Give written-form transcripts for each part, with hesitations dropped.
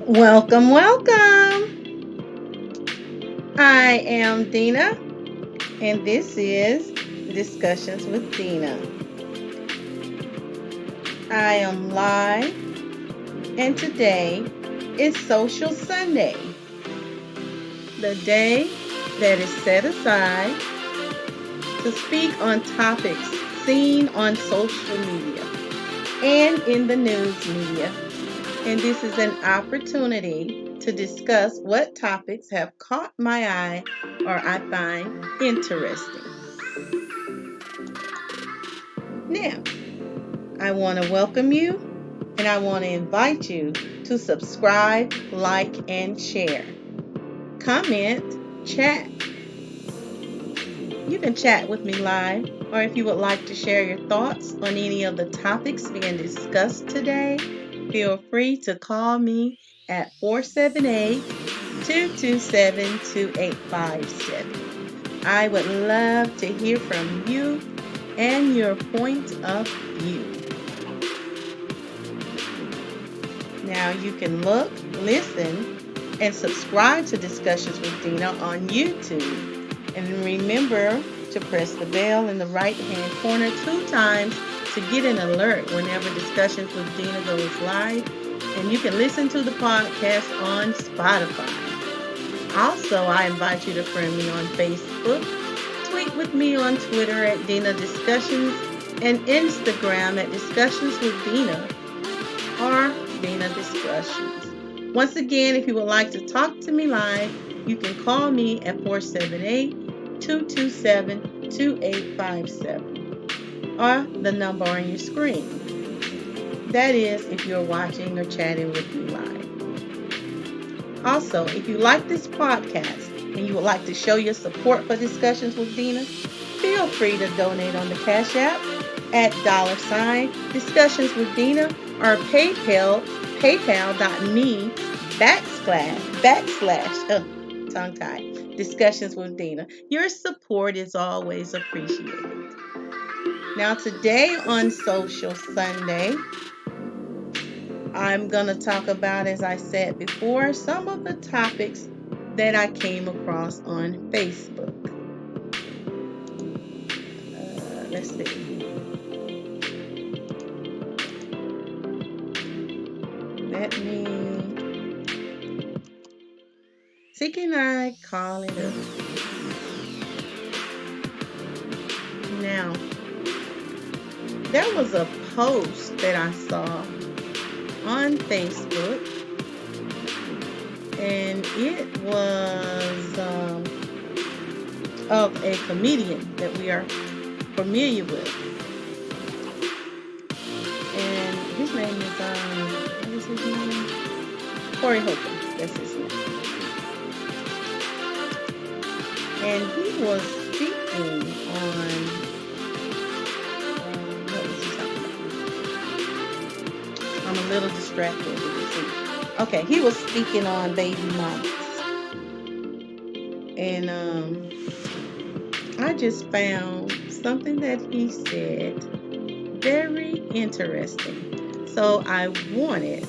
Welcome, welcome. I am Dina, and this is Discussions with Dina. I am live, and today is Social Sunday, the day that is set aside to speak on topics seen on social media and in the news media. And this is an opportunity to discuss what topics have caught my eye or I find interesting. Now, I want to welcome you and I want to invite you to subscribe, like, and share. Comment, chat. You can chat with me live, or if you would like to share your thoughts on any of the topics being discussed today, feel free to call me at 478 227 2857. I would love to hear from you and your point of view. Now you can look, listen, and subscribe to Discussions with Dina on YouTube. And remember to press the bell in the right-hand corner 2 times to get an alert whenever Discussions with Dina goes live. And you can listen to the podcast on Spotify. Also, I invite you to friend me on Facebook, tweet with me on Twitter at Dina Discussions, and Instagram at Discussions with Dina or Dina Discussions. Once again, if you would like to talk to me live, you can call me at 478-227-2857 or the number on your screen. That is if you're watching or chatting with me live. Also, if you like this podcast and you would like to show your support for Discussions with Dina, feel free to donate on the Cash App at $Discussions with Dina or paypal.me/, tongue tied, Discussions with Dina. Your support is always appreciated. Now today on Social Sunday, I'm going to talk about, as I said before, some of the topics that I came across on Facebook. Let's see. Let me see, can I call it up? Now, there was a post that I saw on Facebook, and it was of a comedian that we are familiar with. And his name is, what is his name? Corey Holcomb, that's his name. And he was speaking on, what was he talking about? I'm a little distracted. Okay, he was speaking on baby mamas. And I just found something that he said very interesting. So I wanted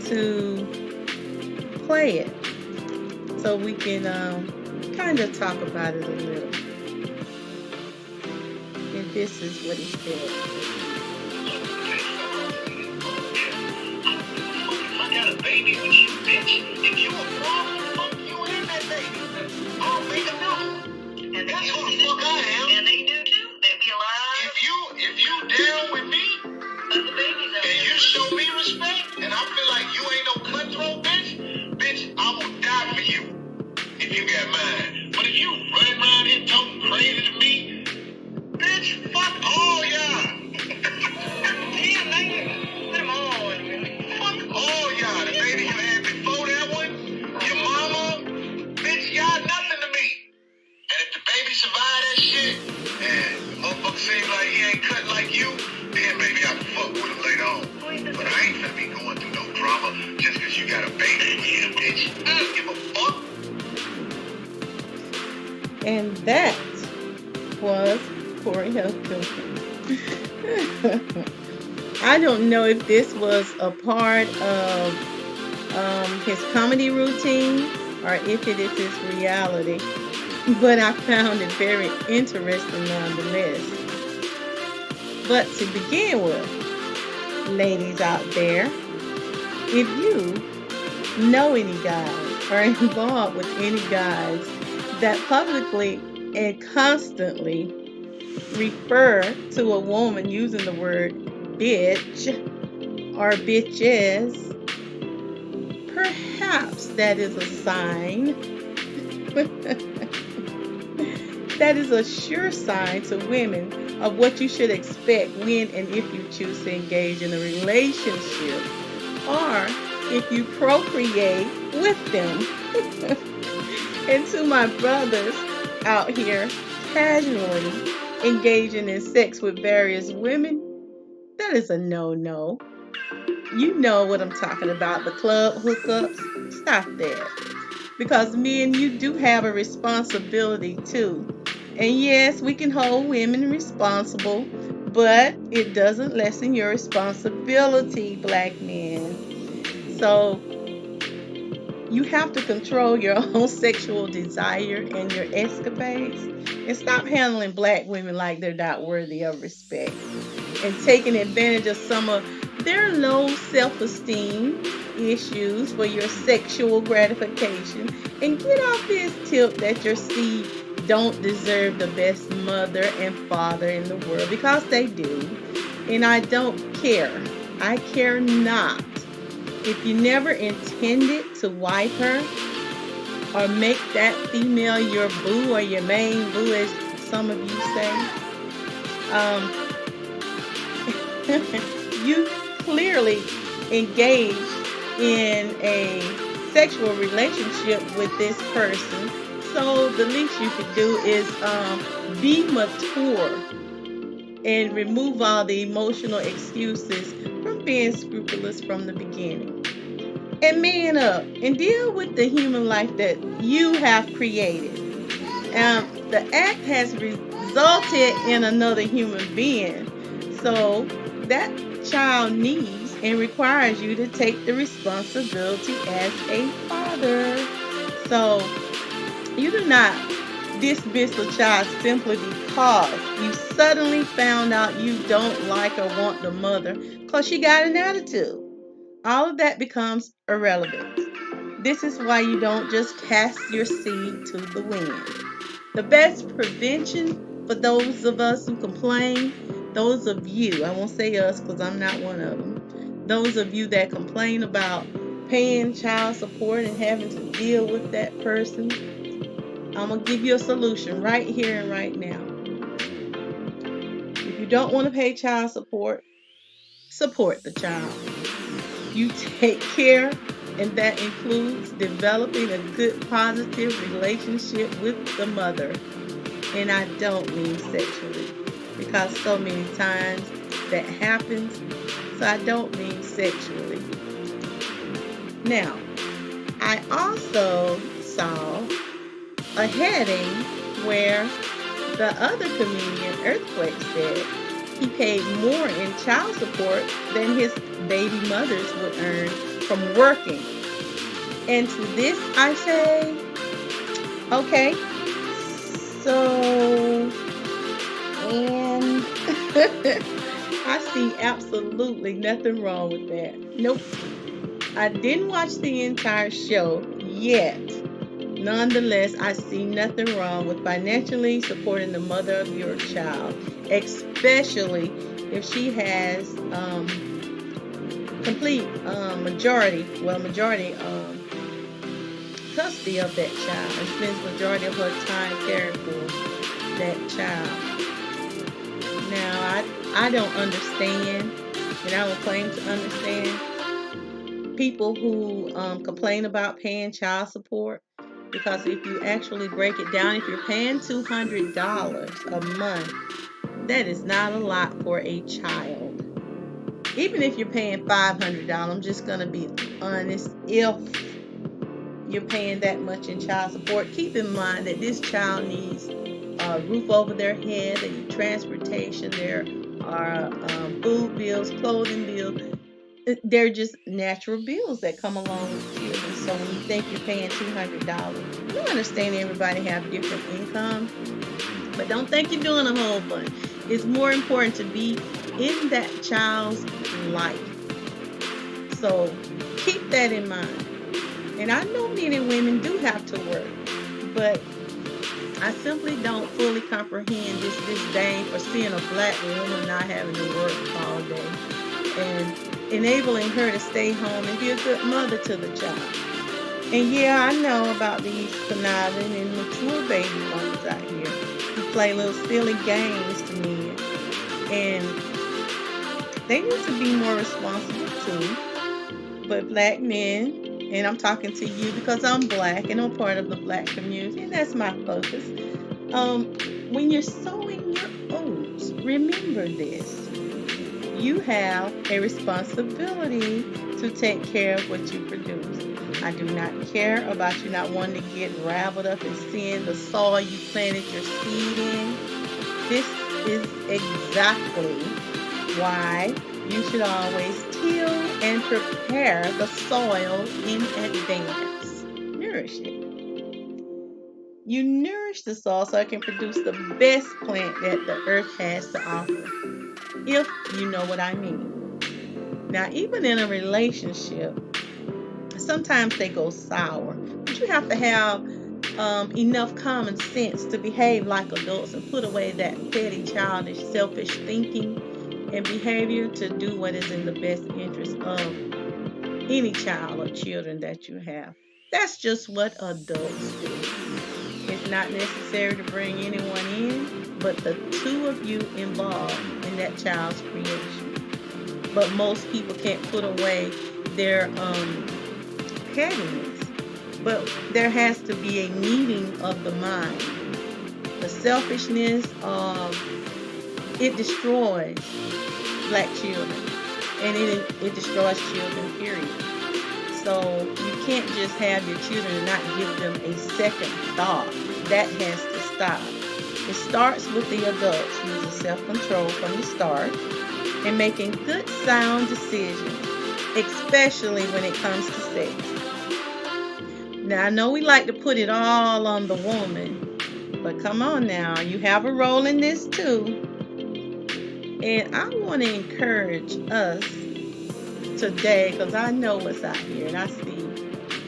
to play it so we can kind of talk about it a little. And this is what he said. I got a baby with you, bitch. If you a problem, fuck you and that baby. I'll make another one. And that's who the fuck I am. And they do too. They be alive. If you down with me, and you show me respect, and I feel like you ain't no cutthroat bitch, I will die for you. If you got mine. But if you running around here talking crazy to me, bitch, fuck all y'all. Yeah, nigga. Put them all in me. Fuck all y'all. The baby you had before that one, your mama, bitch, y'all nothing to me. And if the baby survive that shit, and the motherfucker seem like he ain't cut like you, then maybe I can fuck with him later on. But I ain't finna be going through no drama just cause you got a baby here, bitch. I don't give a fuck. And that was Corey Holcomb. I don't know if this was a part of his comedy routine or if it is his reality. But I found it very interesting nonetheless. But to begin with, ladies out there, if you know any guys or involved with any guys that publicly and constantly refer to a woman using the word bitch or bitches, perhaps that is a sign. That is a sure sign to women of what you should expect when and if you choose to engage in a relationship or if you procreate with them. And to my brothers out here casually engaging in sex with various women, that is a no-no. You know what I'm talking about, the club hookups. Stop that. Because men, you do have a responsibility too. And yes, we can hold women responsible, but it doesn't lessen your responsibility, black men. So you have to control your own sexual desire and your escapades and stop handling black women like they're not worthy of respect and taking advantage of some of their low self-esteem issues for your sexual gratification and get off this tip that your seed don't deserve the best mother and father in the world, because they do. And I don't care. I care not. If you never intended to wife her or make that female your boo or your main boo, as some of you say, you clearly engaged in a sexual relationship with this person. So the least you could do is be mature and remove all the emotional excuses from being scrupulous from the beginning. And man up and deal with the human life that you have created. The act has resulted in another human being. So that child needs and requires you to take the responsibility as a father. So you do not dismiss a child simply because you suddenly found out you don't like or want the mother because she got an attitude. All of that becomes irrelevant. This is why you don't just cast your seed to the wind. The best prevention for those of us who complain, those of you, I won't say us because I'm not one of them, those of you that complain about paying child support and having to deal with that person, I'm going to give you a solution right here and right now. If you don't want to pay child support the child. You take care, and that includes developing a good, positive relationship with the mother. And I don't mean sexually, because so many times that happens. So I don't mean sexually. Now, I also saw a heading where the other comedian, Earthquake, said he paid more in child support than his baby mothers would earn from working. And to this I say, okay, so, and I see absolutely nothing wrong with that. Nope. I didn't watch the entire show yet. Nonetheless, I see nothing wrong with financially supporting the mother of your child, especially if she has complete majority custody of that child and spends majority of her time caring for that child. Now, I don't understand, and I will claim to understand people who complain about paying child support. Because if you actually break it down, if you're paying $200 a month, that is not a lot for a child. Even if you're paying $500, I'm just going to be honest, if you're paying that much in child support, keep in mind that this child needs a roof over their head, they need transportation, there are food bills, clothing bills. they're just natural bills that come along with children. So when you think you're paying $200, you understand everybody have different income, but don't think you're doing a whole bunch. It's more important to be in that child's life. So keep that in mind. And I know men and women do have to work, but I simply don't fully comprehend this disdain for seeing a black woman not having to work all day and enabling her to stay home and be a good mother to the child. And yeah, I know about these conniving and mature baby mamas out here who play little silly games to men. And they need to be more responsible too. But black men, and I'm talking to you because I'm black and I'm part of the black community, and that's my focus. Um, when you're sowing your oats, remember this. You have a responsibility to take care of what you produce. I do not care about you not wanting to get raveled up in seeing the soil you planted your seed in. This is exactly why you should always till and prepare the soil in advance. Nourish it. You nourish the soil so it can produce the best plant that the earth has to offer, if you know what I mean. Now, even in a relationship, sometimes they go sour, but you have to have enough common sense to behave like adults and put away that petty, childish, selfish thinking and behavior to do what is in the best interest of any child or children that you have. That's just what adults do. It's not necessary to bring anyone in, but the two of you involved in that child's creation. But most people can't put away their pettiness. But there has to be a meeting of the mind. The selfishness, it destroys black children, and it destroys children, period. So you can't just have your children and not give them a second thought. That has to stop. It starts with the adults using self-control from the start and making good, sound decisions, especially when it comes to sex. Now, I know we like to put it all on the woman, but come on now, you have a role in this too. And I want to encourage us today, because I know what's out here and I see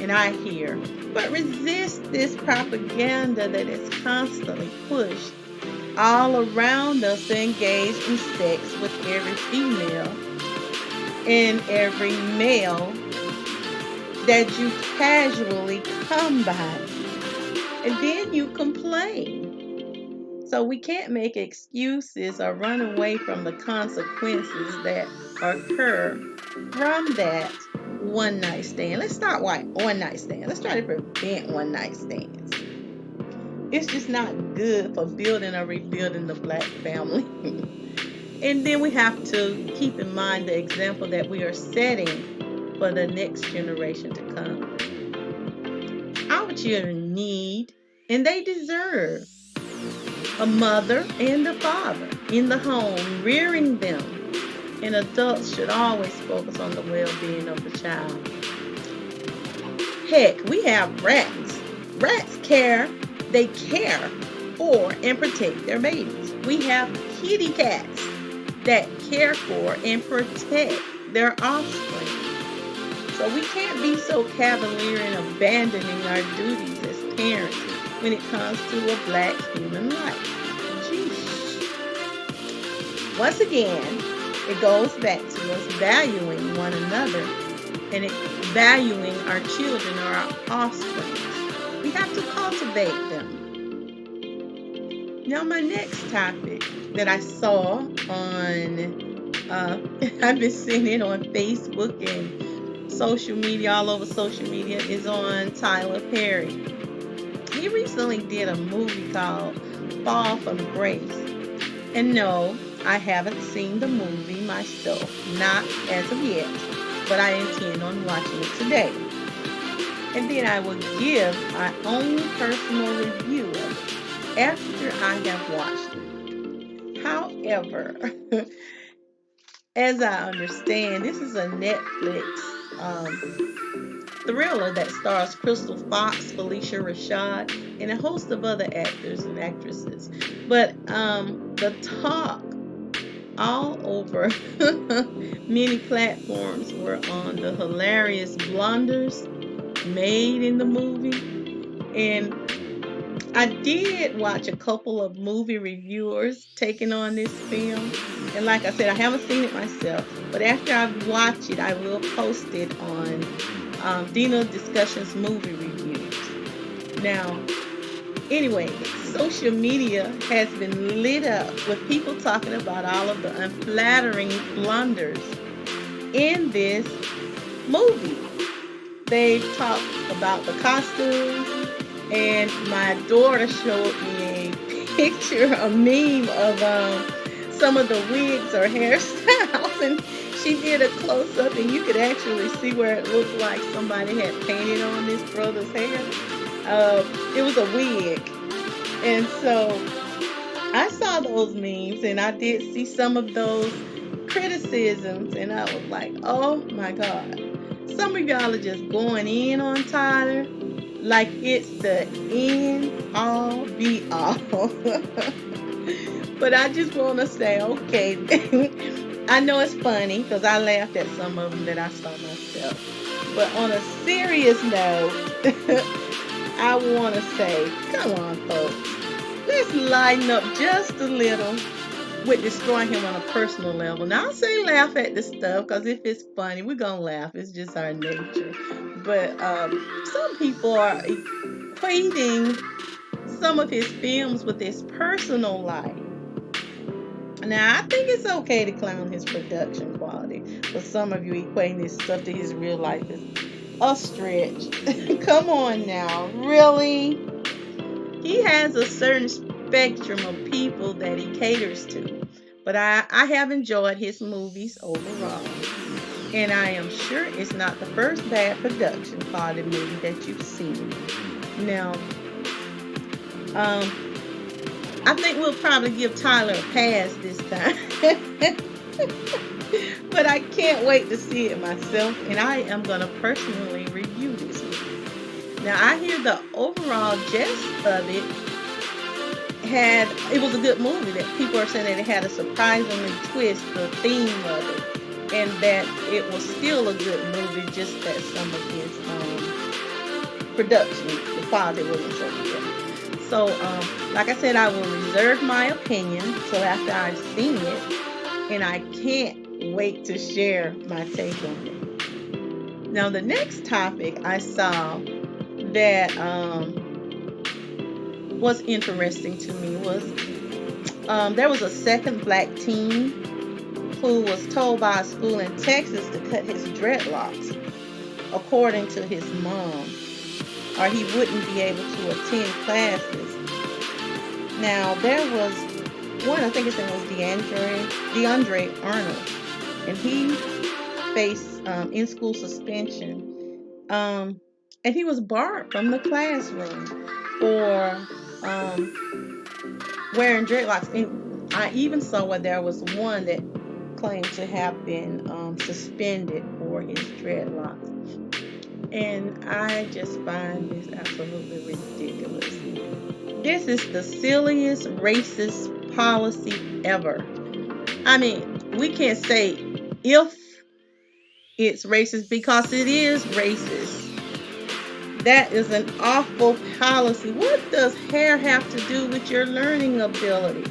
and I hear. But resist this propaganda that is constantly pushed all around us to engage in sex with every female and every male that you casually come by. And then you complain. So we can't make excuses or run away from the consequences that occur from that one night stand. Let's start one night stand. Let's try to prevent one night stands. It's just not good for building or rebuilding the black family. And then we have to keep in mind the example that we are setting for the next generation to come. Our children need and they deserve a mother and a father in the home rearing them. And adults should always focus on the well-being of the child. Heck, we have rats. Rats care for and protect their babies. We have kitty cats that care for and protect their offspring. So we can't be so cavalier in abandoning our duties as parents when it comes to a black human life. Jeez. Once again, it goes back to us valuing one another and valuing our children or our offspring. We have to cultivate them. Now, my next topic that I saw on, I've been seeing it on Facebook and social media, all over social media, is on Tyler Perry. He recently did a movie called Fall from Grace. And no, I haven't seen the movie myself, not as of yet, but I intend on watching it today. And then I will give my own personal review of it after I have watched it. However, as I understand, this is a Netflix thriller that stars Crystal Fox, Felicia Rashad, and a host of other actors and actresses. But the talk all over many platforms were on the hilarious blunders made in the movie. And I did watch a couple of movie reviewers taking on this film. And like I said, I haven't seen it myself, but after I watch it, I will post it on Dina Discussions movie reviews. Now, anyway, social media has been lit up with people talking about all of the unflattering blunders in this movie. They've talked about the costumes, and my daughter showed me a picture, a meme of some of the wigs or hairstyles, and she did a close up, and you could actually see where it looked like somebody had painted on this brother's hair. It was a wig, and so I saw those memes, and I did see some of those criticisms, and I was like, oh my God. Some of y'all are just going in on Tyler like it's the end all be all. But I just want to say, okay, I know it's funny because I laughed at some of them that I saw myself. But on a serious note, I want to say, come on, folks. Let's lighten up just a little with destroying him on a personal level. Now, I say laugh at the stuff because if it's funny, we're going to laugh. It's just our nature. But some people are equating some of his films with his personal life. Now, I think it's okay to clown his production quality, but some of you equating this stuff to his real life is a stretch. Come on now, really? He has a certain spectrum of people that he caters to, but I have enjoyed his movies overall, and I am sure it's not the first bad production quality movie that you've seen. Now, I think we'll probably give Tyler a pass this time. But I can't wait to see it myself, and I am going to personally review this movie. Now, I hear the overall gist of it was a good movie, that people are saying that it had a surprisingly twist, the theme of it, and that it was still a good movie, just that some of his production, the quality wasn't so good. So, like I said, I will reserve my opinion till after I've seen it, and I can't wait to share my take on it. Now, the next topic I saw that was interesting to me was there was a second black teen who was told by a school in Texas to cut his dreadlocks, according to his mom, or he wouldn't be able to attend classes. Now, there was one, I think his name was DeAndre Arnold, and he faced in-school suspension, and he was barred from the classroom for wearing dreadlocks. And I even saw where there was one that claimed to have been suspended for his dreadlocks. And I just find this absolutely ridiculous. This is the silliest racist policy ever. I mean, we can't say if it's racist because it is racist. That is an awful policy. What does hair have to do with your learning ability?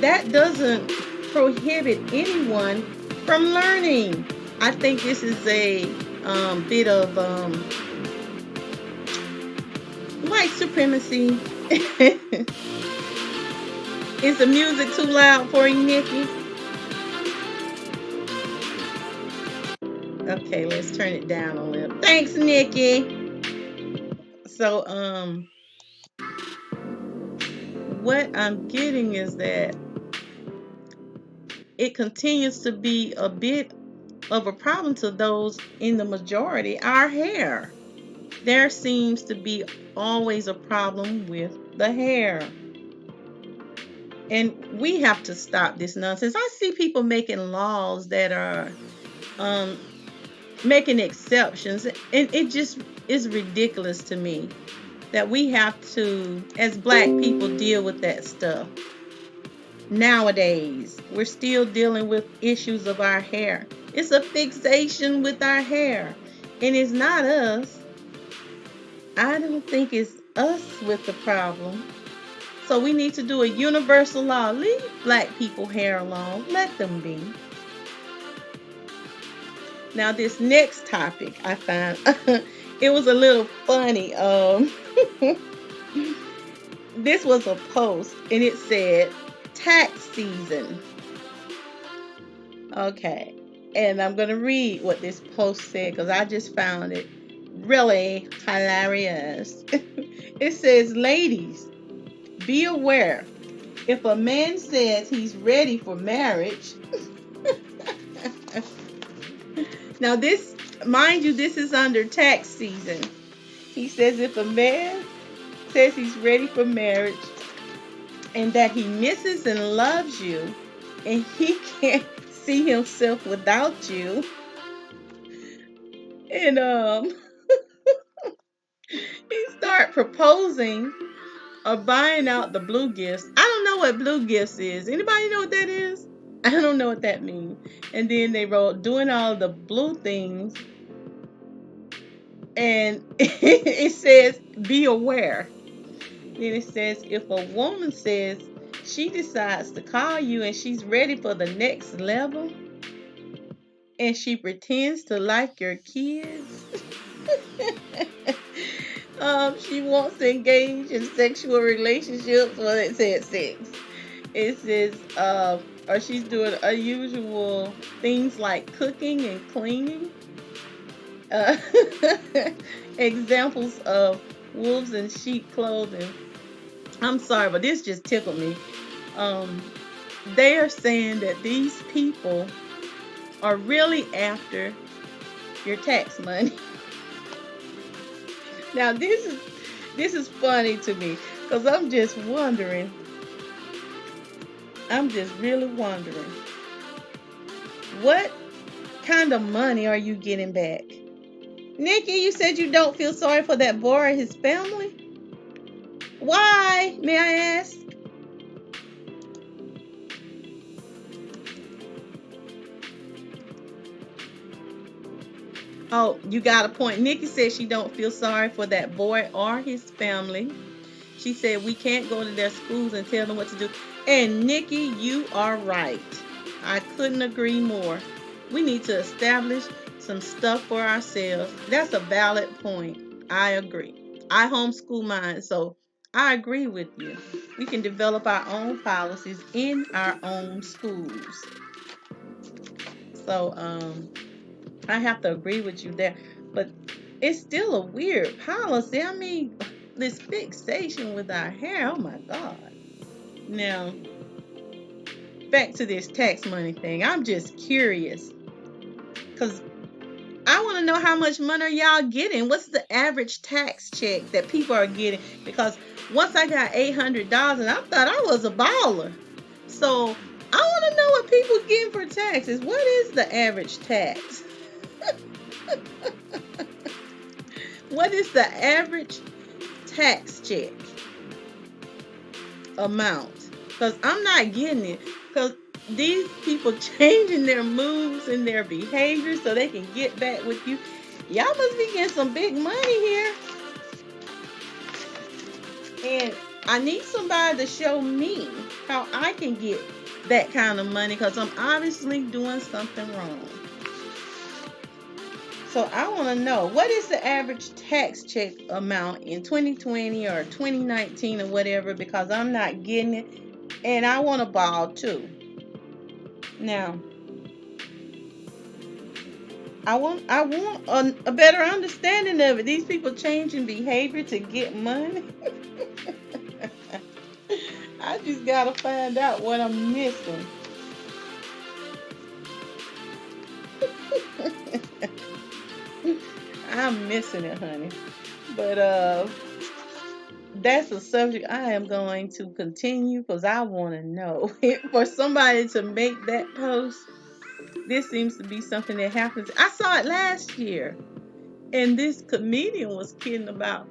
That doesn't prohibit anyone from learning. I think this is a bit of white supremacy. Is the music too loud for you, Nikki? Okay, let's turn it down a little. Thanks, Nikki. So, what I'm getting is that it continues to be a bit of a problem to those in the majority, our hair. There seems to be always a problem with the hair. And we have to stop this nonsense. I see people making laws that are um, making exceptions, and it just is ridiculous to me that we have to, as black people, deal with that stuff. Nowadays, we're still dealing with issues of our hair. It's a fixation with our hair, and it's not us. I don't think it's us with the problem. So we need to do a universal law. Leave black people hair alone. Let them be. Now this next topic I found it was a little funny. This was a post and it said tax season. Okay. And I'm going to read what this post said because I just found it really hilarious. It says, ladies, be aware if a man says he's ready for marriage. Now, this, mind you, this is under tax season. He says if a man says he's ready for marriage and that he misses and loves you and he can't see himself without you, and he start proposing or buying out the blue gifts. I don't know what blue gifts is. Anybody know what that is? I don't know what that means. And then they wrote doing all the blue things, and it says be aware. Then it says if a woman says she decides to call you and she's ready for the next level and she pretends to like your kids, she wants to engage in sexual relationships. Well, it said sex. It says, or she's doing unusual things like cooking and cleaning. Uh, Examples of wolves in sheep clothing. I'm sorry, but this just tickled me. Um, they are saying that these people are really after your tax money. Now this is funny to me because I'm just wondering. I'm just really wondering what kind of money are you getting back? Nikki, you said you don't feel sorry for that boy or his family. Why, may I ask? Oh, you got a point. Nikki said she don't feel sorry for that boy or his family. She said we can't go to their schools and tell them what to do. And Nikki, you are right. I couldn't agree more. We need to establish some stuff for ourselves. That's a valid point. I agree. I homeschool mine, so I agree with you. We can develop our own policies in our own schools. So, I have to agree with you there. But it's still a weird policy. I mean, this fixation with our hair, oh my God. Now, back to this tax money thing. I'm just curious because I want to know how much money are y'all getting? What's the average tax check that people are getting? Because once I got $800 and I thought I was a baller. So I want to know what people getting for taxes. What is the average tax? What is the average tax check amount? Because I'm not getting it. Because these people changing their moves and their behavior so they can get back with you. Y'all must be getting some big money here. And I need somebody to show me how I can get that kind of money because I'm obviously doing something wrong. So I want to know, what is the average tax check amount in 2020 or 2019 or whatever, because I'm not getting it and I want to ball too. Now, I want a better understanding of it. These people changing behavior to get money. I just got to find out what I'm missing. I'm missing it, honey. But that's a subject I am going to continue because I want to know. For somebody to make that post, this seems to be something that happens. I saw it last year, and this comedian was kidding about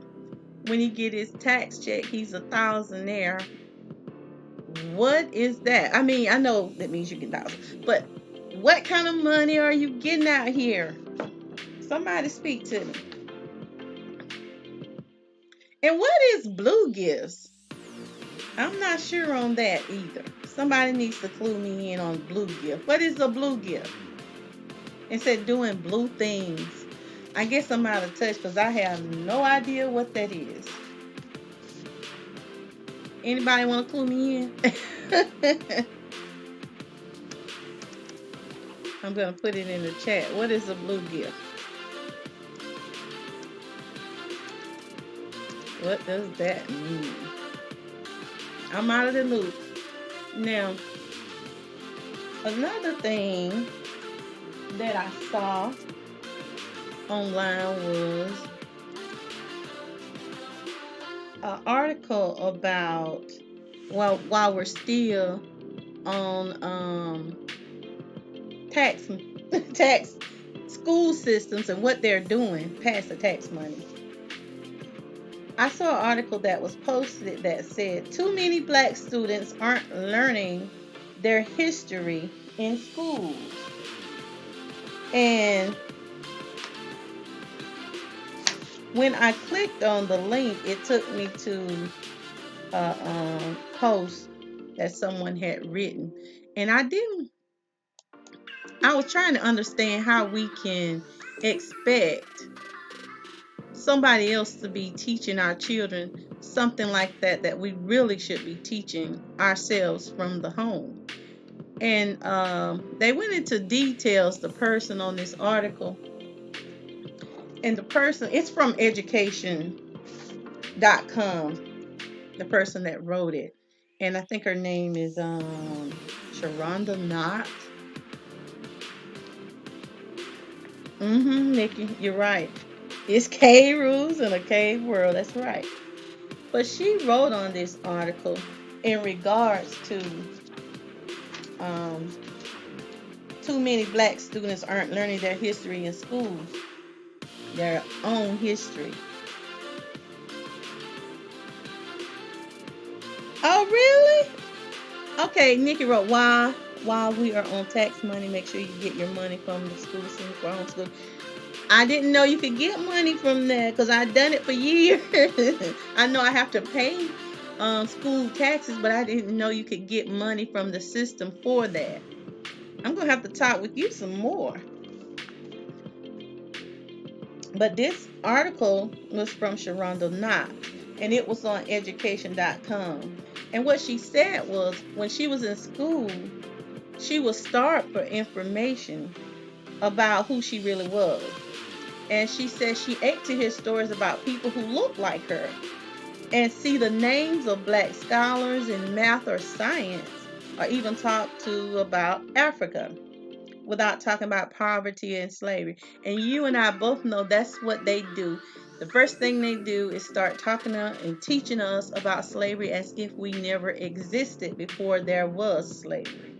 when he get his tax check, he's a thousandaire. What is that? I mean, I know that means you get thousands, but what kind of money are you getting out here? Somebody speak to me. And what is blue gifts? I'm not sure on that either. Somebody needs to clue me in on blue gift. What is a blue gift? It said doing blue things. I guess I'm out of touch because I have no idea what that is. Anybody want to clue me in? I'm going to put it in the chat. What is a blue gift? What does that mean? I'm out of the loop. Now, another thing that I saw online was an article about, well, while we're still on tax school systems and what they're doing past the tax money. I saw an article that was posted that said too many black students aren't learning their history in schools. And when I clicked on the link, it took me to a post that someone had written. And I was trying to understand how we can expect somebody else to be teaching our children something like that we really should be teaching ourselves from the home. And they went into details, the person on this article. And the person, it's from education.com, the person that wrote it. And I think her name is Sharonda Knott. Nikki, you're right. It's cave rules in a cave world. That's right. But she wrote on this article in regards to too many black students aren't learning their history in schools, their own history. Oh, really? Okay, Nikki wrote, while we are on tax money, make sure you get your money from the school system for homeschool. I didn't know you could get money from that because I've done it for years. I know I have to pay school taxes, but I didn't know you could get money from the system for that. I'm going to have to talk with you some more. But this article was from Sharonda Knott, and it was on education.com. And what she said was when she was in school, she was starved for information about who she really was. And she said she ate to hear stories about people who look like her and see the names of black scholars in math or science, or even talk to about Africa without talking about poverty and slavery. And you and I both know that's what they do. The first thing they do is start talking and teaching us about slavery as if we never existed before there was slavery.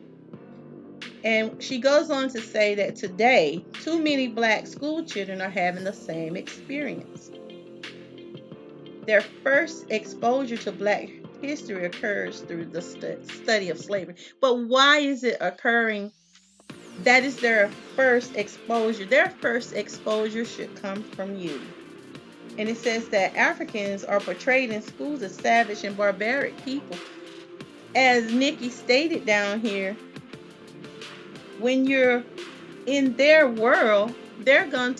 And she goes on to say that today, too many black school children are having the same experience. Their first exposure to black history occurs through the study of slavery. But why is it occurring? That is their first exposure. Their first exposure should come from you. And it says that Africans are portrayed in schools as savage and barbaric people. As Nikki stated down here, when you're in their world, they're going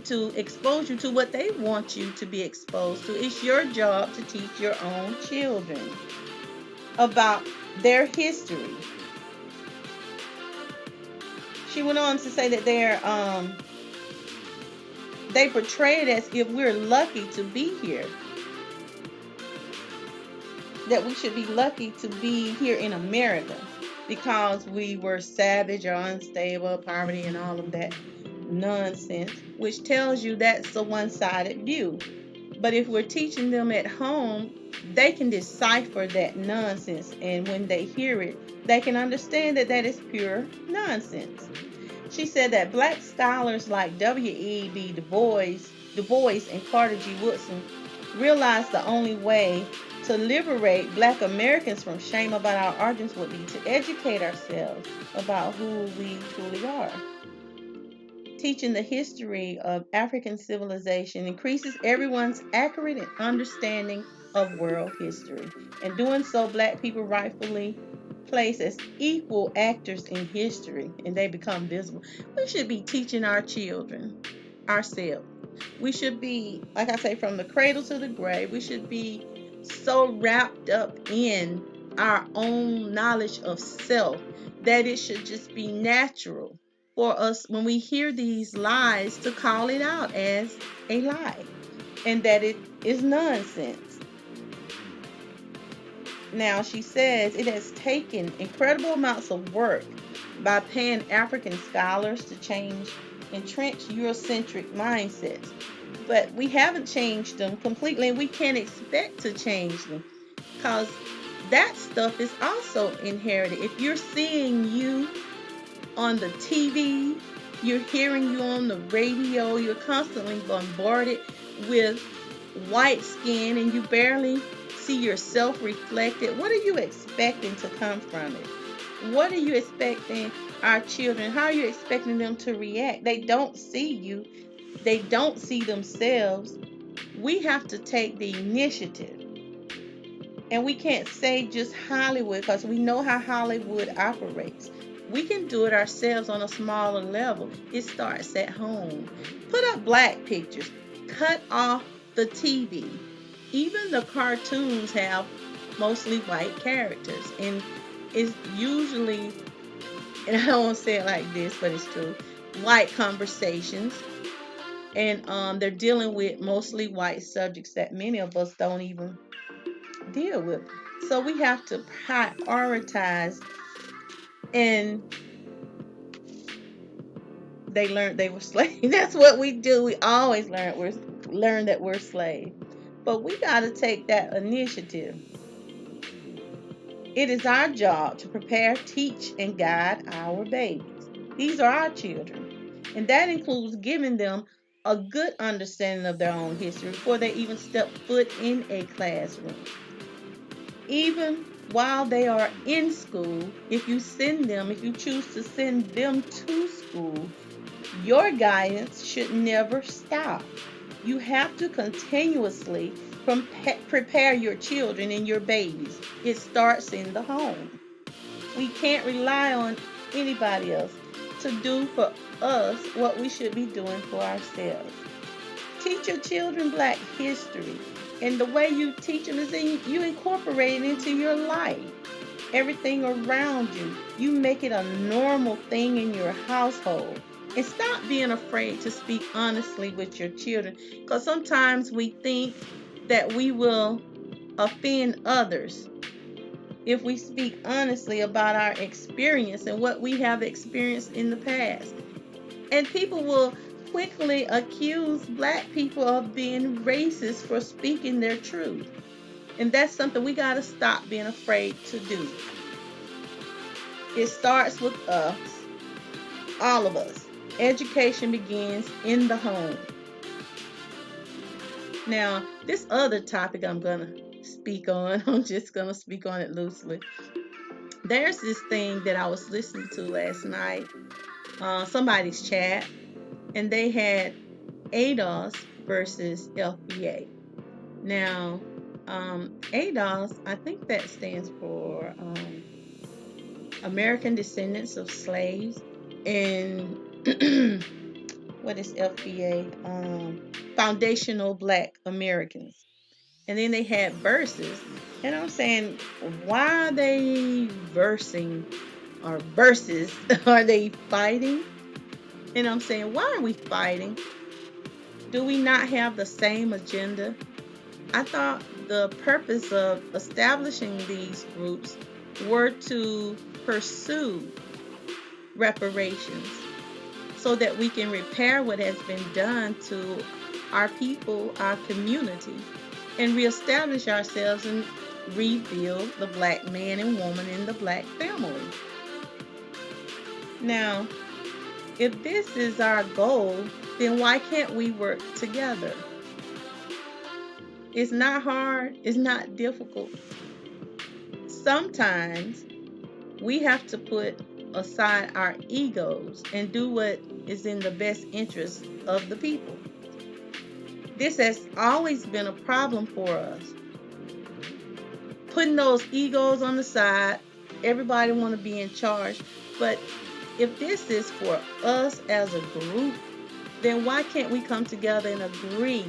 to expose you to what they want you to be exposed to. It's your job to teach your own children about their history. She went on to say that they portray it as if we're lucky to be here. That we should be lucky to be here in America because we were savage or unstable, poverty, and all of that nonsense, which tells you that's a one-sided view. But if we're teaching them at home, they can decipher that nonsense. And when they hear it, they can understand that that is pure nonsense. She said that black scholars like W.E.B. Du Bois and Carter G. Woodson realized the only way to liberate black Americans from shame about our origins would be to educate ourselves about who we truly are. Teaching the history of African civilization increases everyone's accurate understanding of world history. In doing so, black people rightfully placed as equal actors in history and they become visible. We should be teaching our children ourselves. We should be, like I say, from the cradle to the grave, we should be so wrapped up in our own knowledge of self that it should just be natural for us when we hear these lies to call it out as a lie and that it is nonsense. Now, she says it has taken incredible amounts of work by Pan-African scholars to change entrenched Eurocentric mindsets, but we haven't changed them completely, and we can't expect to change them because that stuff is also inherited. If you're seeing you on the TV, you're hearing you on the radio, you're constantly bombarded with white skin and you barely see yourself reflected, what are you expecting to come from it? What are you expecting our children, how are you expecting them to react? They don't see you, they don't see themselves. We have to take the initiative. And we can't say just Hollywood because we know how Hollywood operates. We can do it ourselves on a smaller level. It starts at home. Put up black pictures. Cut off the TV. Even the cartoons have mostly white characters. And it's usually, and I don't want to say it like this, but it's true, white conversations. And they're dealing with mostly white subjects that many of us don't even deal with. So we have to prioritize. And they learned they were slaves. That's what we do. We always learn that we're slaves. But we got to take that initiative. It is our job to prepare, teach, and guide our babies. These are our children. And that includes giving them a good understanding of their own history before they even step foot in a classroom. Even while they are in school, if you choose to send them to school, your guidance should never stop. You have to continuously prepare your children and your babies. It starts in the home. We can't rely on anybody else to do for us what we should be doing for ourselves. Teach your children Black history. And the way you teach them is you incorporate it into your life. Everything around you. You make it a normal thing in your household. And stop being afraid to speak honestly with your children. Because sometimes we think that we will offend others if we speak honestly about our experience and what we have experienced in the past. And people will quickly accuse Black people of being racist for speaking their truth. And that's something we got to stop being afraid to do. It starts with us, all of us. Education begins in the home. Now, this other topic I'm going to speak on, I'm just going to speak on it loosely. There's this thing that I was listening to last night, somebody's chat, and they had ADOS versus FBA. Now, ADOS, I think that stands for American Descendants of Slaves. And what is FBA? Foundational Black Americans. And then they had verses. And I'm saying, why are they versing or verses? Are they fighting? And I'm saying, why are we fighting? Do we not have the same agenda? I thought the purpose of establishing these groups were to pursue reparations so that we can repair what has been done to our people, our community, and reestablish ourselves and rebuild the black man and woman in the black family. Now, if this is our goal, then why can't we work together? It's not hard, it's not difficult. Sometimes we have to put aside our egos and do what is in the best interest of the people. This has always been a problem for us. Putting those egos on the side, everybody want to be in charge, but if this is for us as a group, then why can't we come together and agree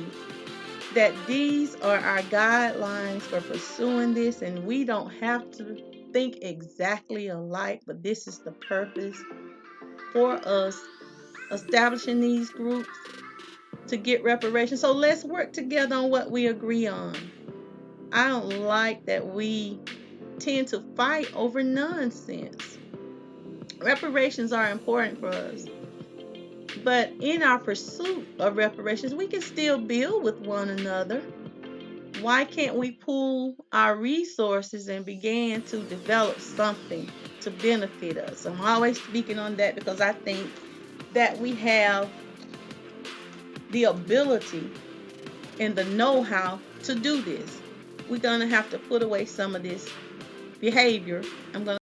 that these are our guidelines for pursuing this, and we don't have to think exactly alike, but this is the purpose for us establishing these groups to get reparations. So let's work together on what we agree on. I don't like that we tend to fight over nonsense. Reparations are important for us. But in our pursuit of reparations, we can still build with one another. Why can't we pool our resources and begin to develop something to benefit us? I'm always speaking on that because I think that we have the ability and the know-how to do this. We're going to have to put away some of this behavior. I'm going to